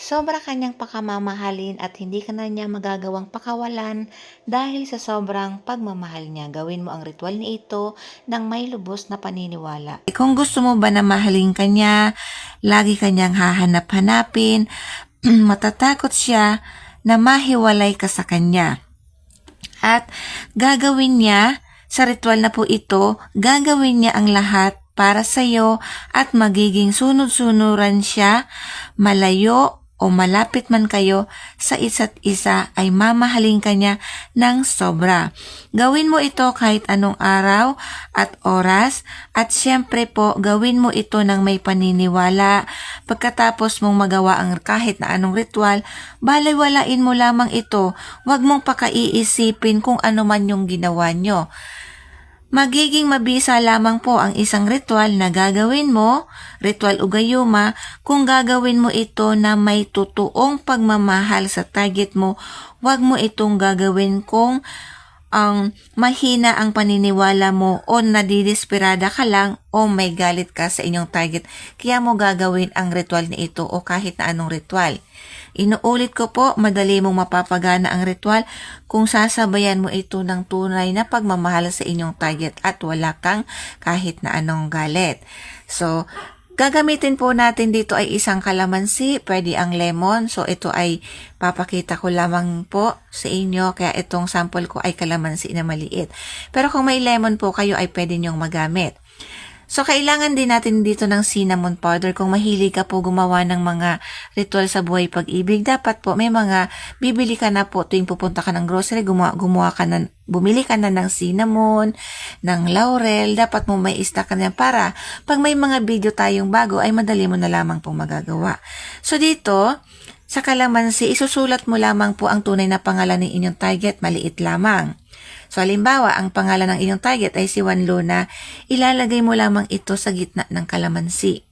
Sobra kanyang pakamamahalin at hindi ka na niya magagawang pakawalan dahil sa sobrang pagmamahal niya. Gawin mo ang ritual na ito ng may lubos na paniniwala. Kung gusto mo ba na mahalin ka niya, lagi kanyang hahanap-hanapin, matatakot siya na mahiwalay ka sa kanya. At gagawin niya, sa ritual na po ito, gagawin niya ang lahat para sa iyo at magiging sunod-sunuran siya, malayo o malapit man kayo sa isa't isa ay mamahalin ka niya ng sobra. Gawin mo ito kahit anong araw at oras at syempre po gawin mo ito ng may paniniwala. Pagkatapos mong magawa ang kahit na anong ritual, balewalain mo lamang ito. Huwag mong pakaiisipin kung ano man yung ginawa nyo. Magiging mabisa lamang po ang isang ritual na gagawin mo, ritual o gayuma, kung gagawin mo ito na may totoong pagmamahal sa target mo. Huwag mo itong gagawin kung ang mahina ang paniniwala mo o nadidesperada ka lang o may galit ka sa inyong target. Kaya mo gagawin ang ritual na ito o kahit na anong ritual. Inuulit ko po, madali mong mapapagana ang ritual kung sasabayan mo ito ng tunay na pagmamahal sa inyong target at wala kang kahit na anong galit. So, gagamitin po natin dito ay isang kalamansi, pwede ang lemon. So, ito ay papakita ko lamang po sa inyo. Kaya itong sample ko ay kalamansi na maliit. Pero kung may lemon po kayo ay pwede nyong magamit. So, kailangan din natin dito ng cinnamon powder. Kung mahilig ka po gumawa ng mga ritual sa buhay pag-ibig, dapat po may mga bibili ka na po tuwing pupunta ka ng grocery, bumili ka na ng cinnamon, ng laurel, dapat mo may stock ka na para pag may mga video tayong bago ay madali mo na lamang pong magagawa. So, dito, sa kalamansi, isusulat mo lamang po ang tunay na pangalan ng inyong target, maliit lamang. So, halimbawa, ang pangalan ng inyong target ay si Juan Luna, ilalagay mo lamang ito sa gitna ng kalamansi.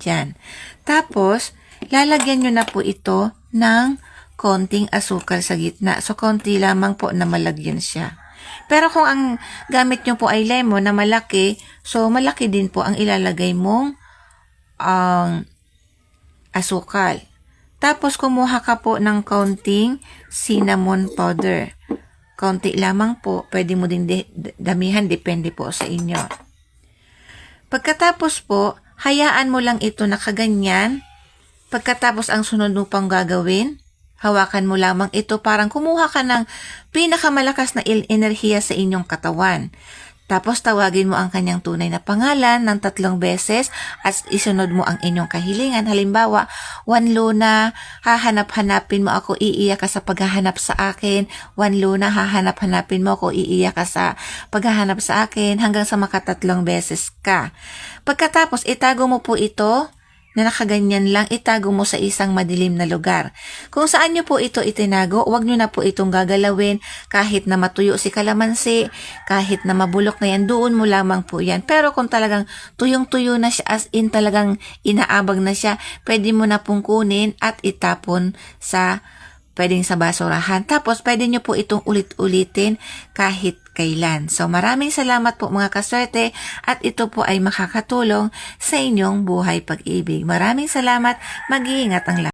Diyan. Tapos, lalagyan nyo na po ito ng konting asukal sa gitna. So, konti lamang po na malagyan siya. Pero kung ang gamit nyo po ay lemon na malaki, so malaki din po ang ilalagay mong asukal. Tapos, kumuha ka po ng konting cinnamon powder. Konti lamang po, pwede mo din damihan, depende po sa inyo. Pagkatapos po, hayaan mo lang ito na kaganyan. Pagkatapos ang sunod mo pang gagawin, hawakan mo lamang ito parang kumuha ka ng pinakamalakas na enerhiya sa inyong katawan. Tapos tawagin mo ang kanyang tunay na pangalan ng 3 beses at isunod mo ang inyong kahilingan. Halimbawa, Juan Luna, hahanap-hanapin mo ako, iiyak ka sa paghahanap sa akin. Juan Luna, hahanap-hanapin mo ako, iiyak ka sa paghahanap sa akin hanggang sa maka3 beses ka. Pagkatapos, itago mo po ito na nakaganyan lang, itago mo sa isang madilim na lugar. Kung saan nyo po ito itinago, huwag nyo na po itong gagalawin kahit na matuyo si kalamansi, kahit na mabulok na yan, doon mo lamang po yan. Pero kung talagang tuyong-tuyo na siya, as in talagang inaabag na siya, pwede mo na pong kunin at itapon pwedeng sa basurahan. Tapos, pwede nyo po itong ulit-ulitin kahit kailan. So, maraming salamat po mga kaswerte at ito po ay makakatulong sa inyong buhay pag-ibig. Maraming salamat. Mag-iingat ang lahat.